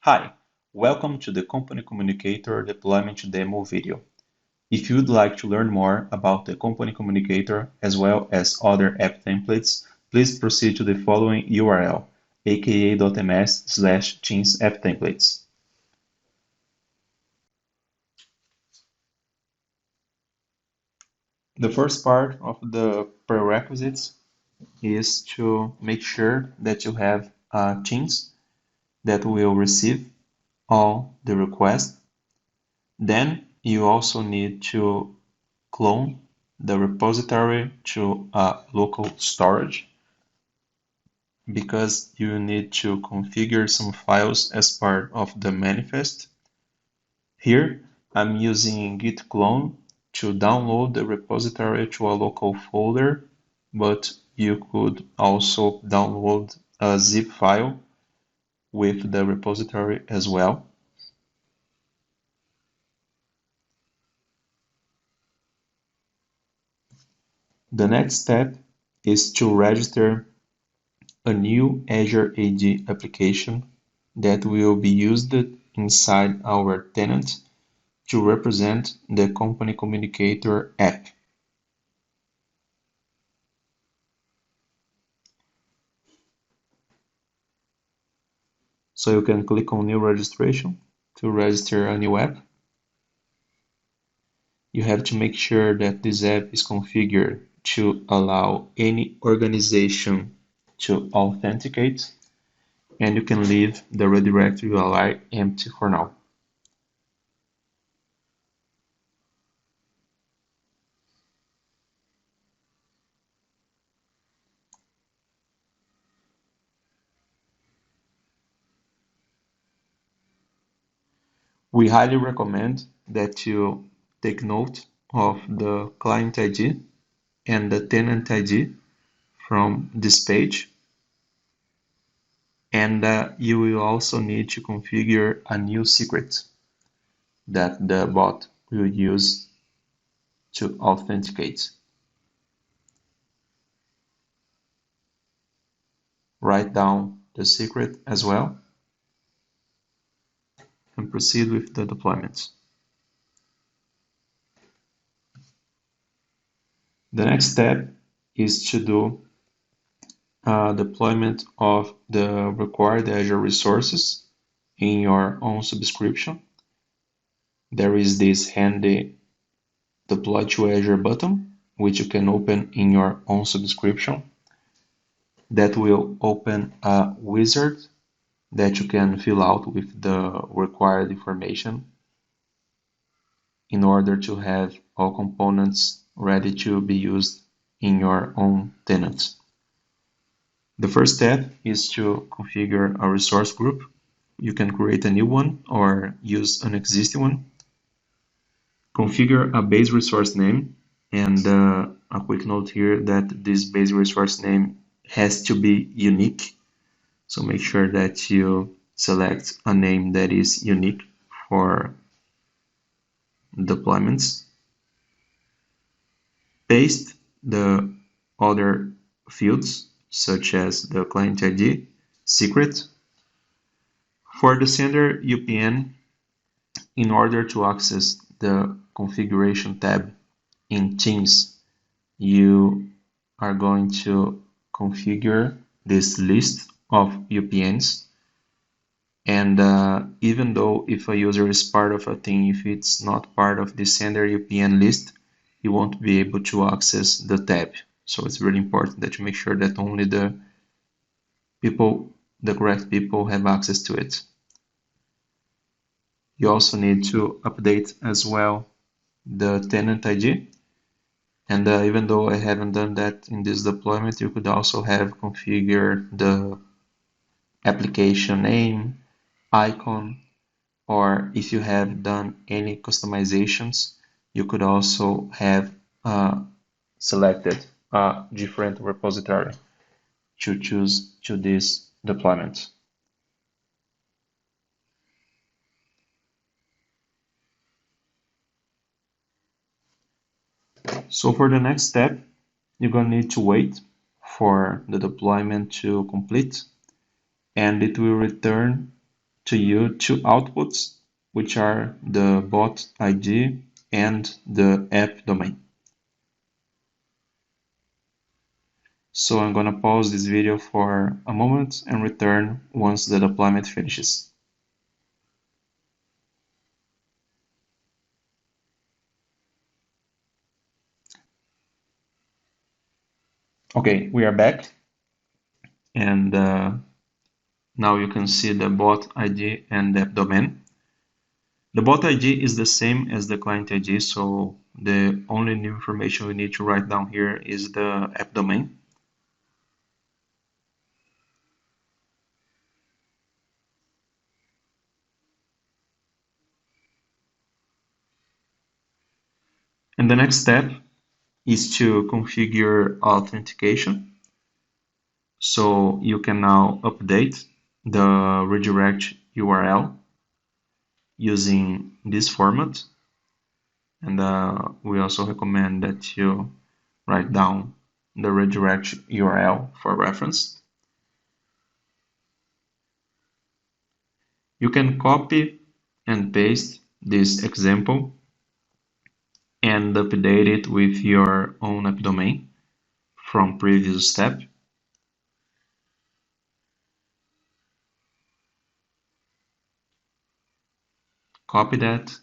Hi, welcome to the Company Communicator deployment demo video. If you'd like to learn more about the Company Communicator as well as other app templates, please proceed to the following URL, aka.ms/Teams app templates. The first part of the prerequisites is to make sure that you have Teams that will receive all the requests. Then you also need to clone the repository to local storage because you need to configure some files as part of the manifest. Here I'm using git clone to download the repository to a local folder, but you could also download a zip file with the repository as well. The next step is to register a new Azure AD application that will be used inside our tenant to represent the Company Communicator app. So you can click on New Registration to register a new app. You have to make sure that this app is configured to allow any organization to authenticate, and you can leave the redirectory URI empty for now. We highly recommend that you take note of the client ID and the tenant ID from this page. And you will also need to configure a new secret that the bot will use to authenticate. Write down the secret as well and proceed with the deployment. The next step is to do deployment of the required Azure resources in your own subscription. There is this handy Deploy to Azure button, which you can open in your own subscription. That will open a wizard that you can fill out with the required information in order to have all components ready to be used in your own tenant. The first step is to configure a resource group. You can create a new one or use an existing one. Configure a base resource name, and a quick note here that this base resource name has to be unique. So make sure that you select a name that is unique for deployments. Paste the other fields such as the client ID, secret. For the sender UPN, in order to access the configuration tab in Teams, you are going to configure this list of UPNs. And even though if a user is part of a team, if it's not part of the sender UPN list, you won't be able to access the tab. So it's really important that you make sure that only the correct people have access to it. You also need to update as well the tenant ID. And even though I haven't done that in this deployment, you could also have configured the application name, icon, or if you have done any customizations, you could also have selected a different repository to choose to this deployment. So for the next step, you're going to need to wait for the deployment to complete, and it will return to you two outputs, which are the bot ID and the app domain. So I'm going to pause this video for a moment and return once the deployment finishes. Okay, we are back, and now you can see the bot ID and the app domain. The bot ID is the same as the client ID, so the only new information we need to write down here is the app domain. And the next step is to configure authentication. So you can now update the redirect URL using this format. And we also recommend that you write down the redirect URL for reference. You can copy and paste this example and update it with your own app domain from previous step. Copy that.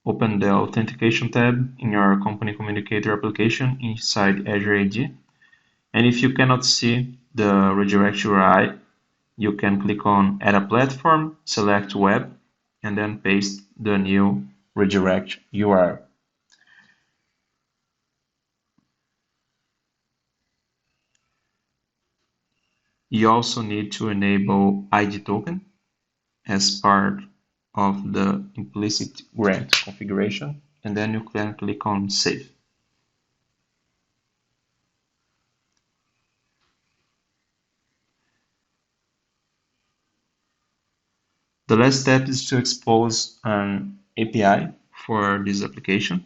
Open the Authentication tab in your company Communicator application inside Azure AD. And if you cannot see the redirect URI, you can click on Add a Platform, select Web, and then paste the new redirect URL. You also need to enable ID token as part of the implicit grant configuration, and then you can click on Save. The last step is to expose an API for this application.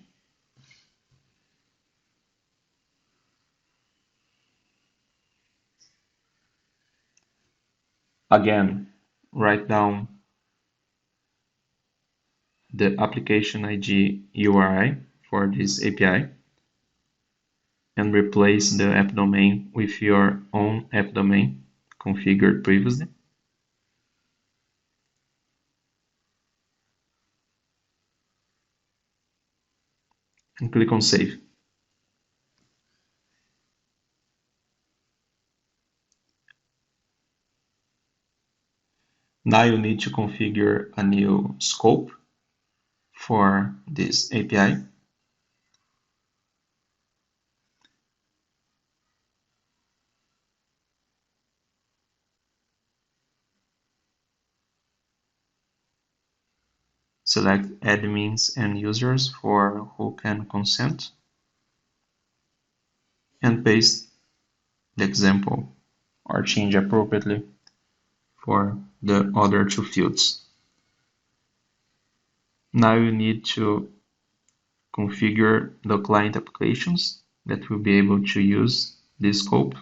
Again, write down the application ID URI for this API and replace the app domain with your own app domain configured previously. And click on Save. Now you need to configure a new scope for this API. Select admins and users for who can consent, and paste the example or change appropriately for the other two fields. Now you need to configure the client applications that will be able to use this scope.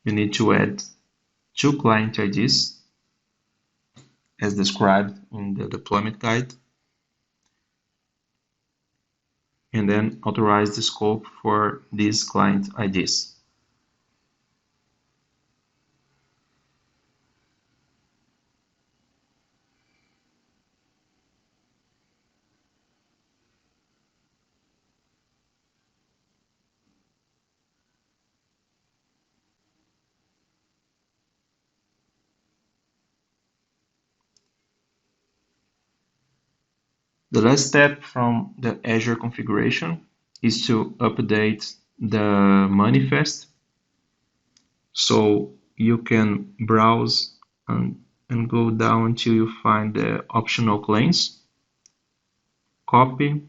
You need to add two client IDs as described in the deployment guide, and then authorize the scope for these client IDs. The last step from the Azure configuration is to update the manifest. So you can browse and go down until you find the optional claims. Copy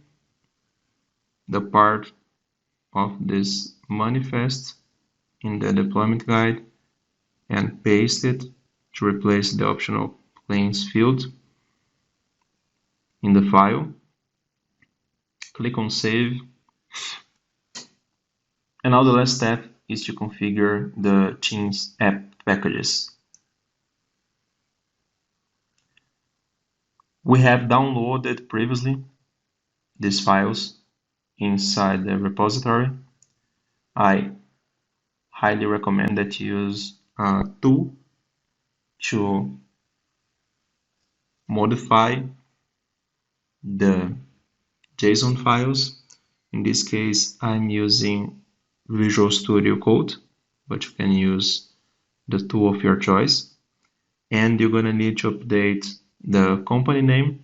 the part of this manifest in the deployment guide and paste it to replace the optional claims field in the file. click on Save, and now the last step is to configure the Teams app packages. We have downloaded previously these files inside the repository. I highly recommend that you use a tool to modify the JSON files. In this case, I'm using Visual Studio Code, but you can use the tool of your choice. And you're going to need to update the company name,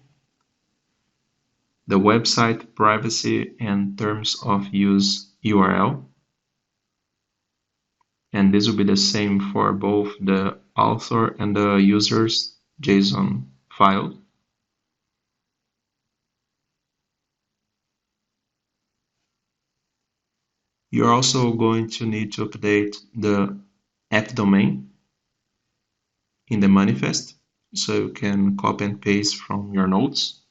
the website privacy and terms of use URL. And this will be the same for both the author and the user's JSON file. You're also going to need to update the app domain in the manifest, so you can copy and paste from your notes.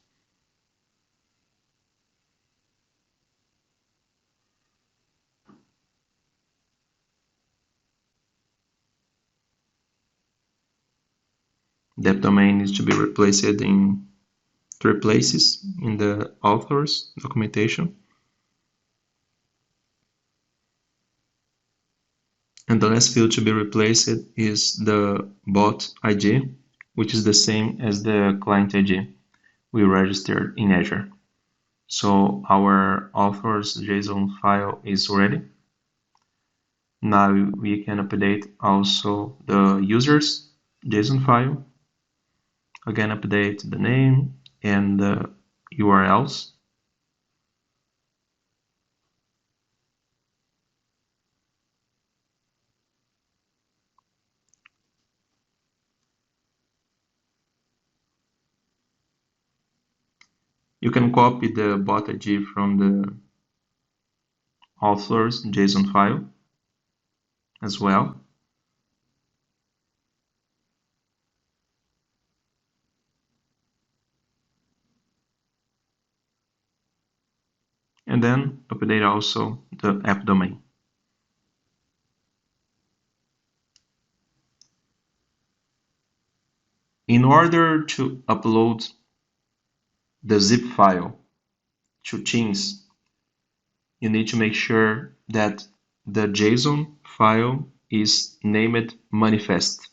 The app domain needs to be replaced in 3 places in the author's documentation. And the last field to be replaced is the bot ID, which is the same as the client ID we registered in Azure. So our author's JSON file is ready. Now we can update also the user's JSON file. Again, update the name and the URLs. You can copy the bot ID from the author's JSON file as well. And then update also the app domain. In order to upload the zip file to Teams, you need to make sure that the JSON file is named manifest.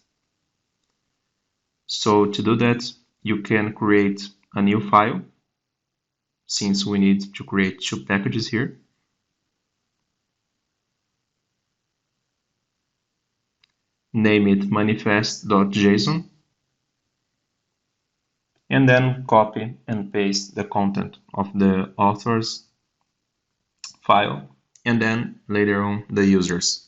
So to do that, you can create a new file, since we need to create 2 packages here. Name it manifest.json, and then copy and paste the content of the author's file, and then later on the user's.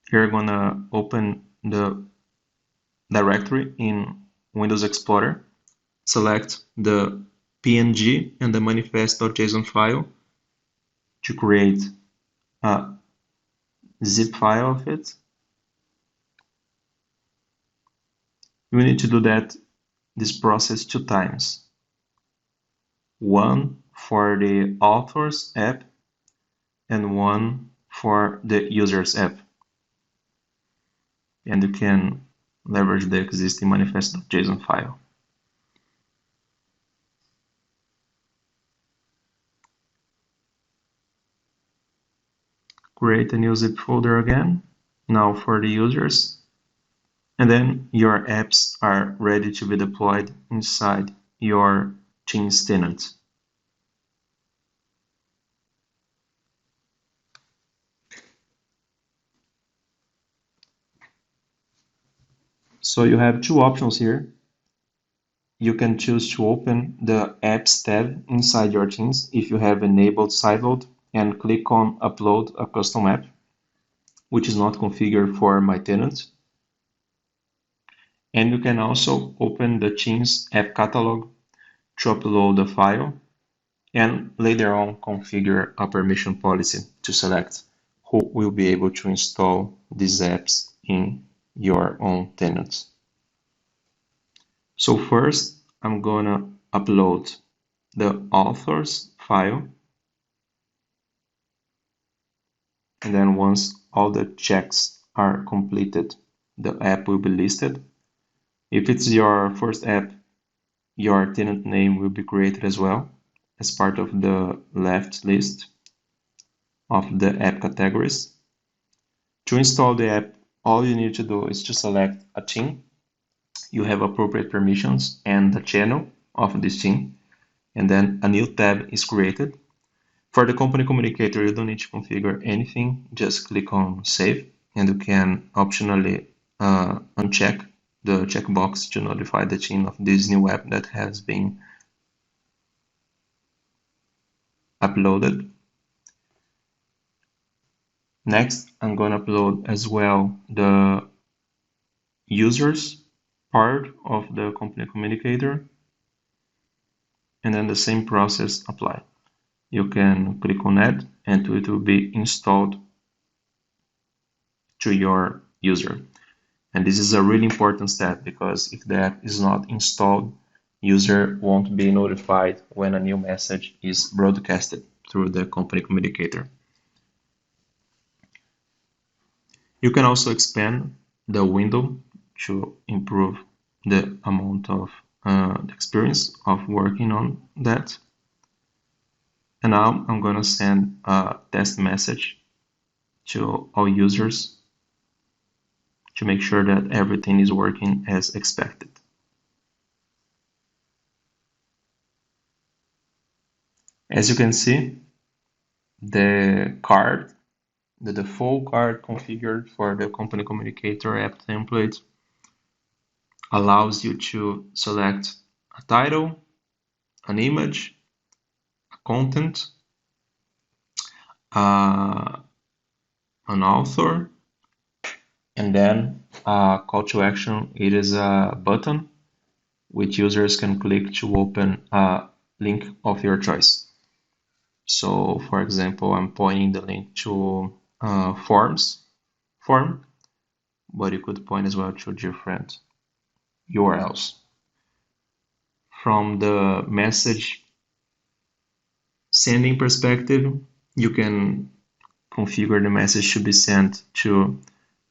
Here I'm gonna open the directory in Windows Explorer, select the PNG and the manifest.json file to create a zip file of it. You need to do this process 2 times. One for the author's app and one for the user's app. And you can leverage the existing manifest.json file. Create a new zip folder again, now for the users. And then your apps are ready to be deployed inside your Teams tenant. So you have 2 options here. You can choose to open the Apps tab inside your Teams if you have enabled sideload and click on Upload a custom app, which is not configured for my tenant. And you can also open the Teams app catalog to upload the file and later on configure a permission policy to select who will be able to install these apps in your own tenants. So first, I'm gonna upload the authors file, and then once all the checks are completed, the app will be listed. If it's your first app, your tenant name will be created as well as part of the left list of the app categories. To install the app, all you need to do is to select a team. You have appropriate permissions and the channel of this team, and then a new tab is created. For the company communicator, you don't need to configure anything, just click on save, and you can optionally uncheck the checkbox to notify the team of this new app that has been uploaded. Next, I'm going to upload as well the users part of the company communicator, and then the same process apply. You can click on add and it will be installed to your user. And this is a really important step because if the app is not installed, user won't be notified when a new message is broadcasted through the company communicator. You can also expand the window to improve the amount of the experience of working on that. And now I'm going to send a test message to all users to make sure that everything is working as expected. As you can see, the default card configured for the company communicator app template allows you to select a title, an image, a content, an author, and then a call to action. It is a button which users can click to open a link of your choice. So, for example, I'm pointing the link to form, but you could point as well to different URLs. From the message sending perspective, you can configure the message to be sent to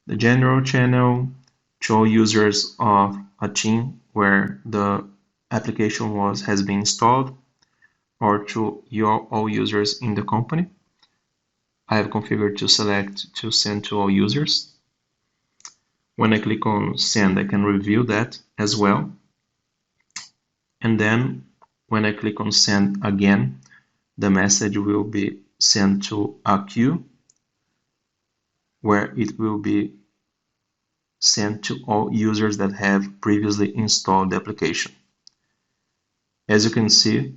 the general channel, to all users of a team where the application has been installed, or to all users in the company. I have configured to select to send to all users. When I click on send, I can review that as well. And then when I click on send again, the message will be sent to a queue where it will be sent to all users that have previously installed the application. As you can see,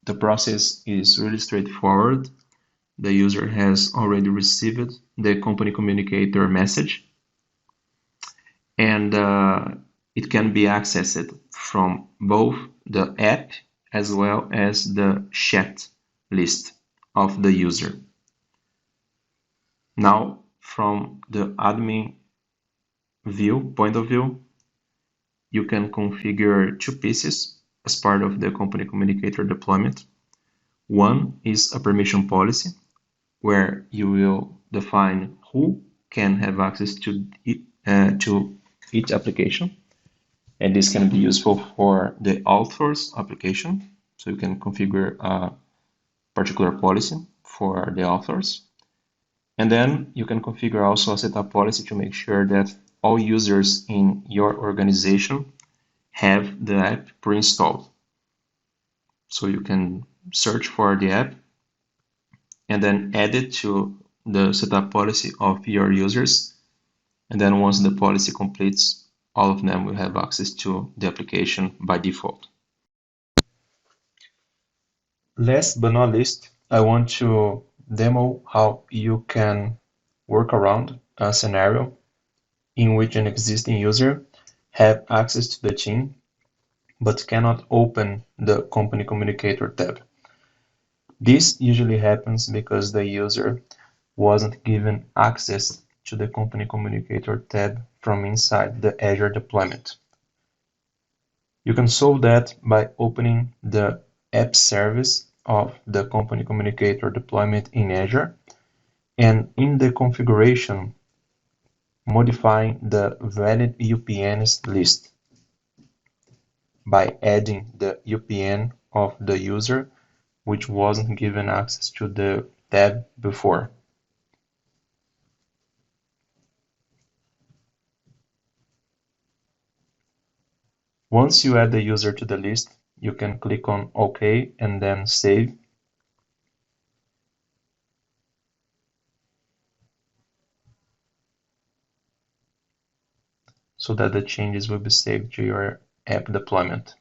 the process is really straightforward. The user has already received the company communicator message, and it can be accessed from both the app as well as the chat list of the user. Now, from the admin point of view, you can configure two pieces as part of the company communicator deployment. One is a permission policy, where you will define who can have access to each application. And this can be useful for the authors application. So you can configure a particular policy for the authors. And then you can configure also a setup policy to make sure that all users in your organization have the app pre-installed. So you can search for the app and then add it to the setup policy of your users. And then once the policy completes, all of them will have access to the application by default. Last but not least, I want to demo how you can work around a scenario in which an existing user have access to the team but cannot open the company communicator tab. This usually happens because the user wasn't given access to the company communicator tab from inside the Azure deployment. You can solve that by opening the app service of the Company Communicator deployment in Azure, and in the configuration, modifying the valid UPNs list by adding the UPN of the user which wasn't given access to the tab before. Once you add the user to the list, you can click on OK and then Save. So that the changes will be saved to your app deployment.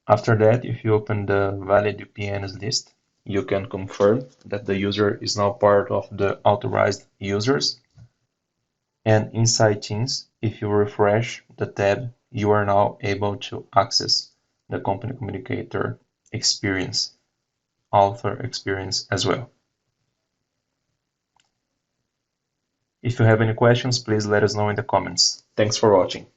After that, if you open the valid VPNs list, you can confirm that the user is now part of the authorized users. And inside Teams, if you refresh the tab, you are now able to access the Company Communicator experience, author experience as well. If you have any questions, please let us know in the comments. Thanks for watching.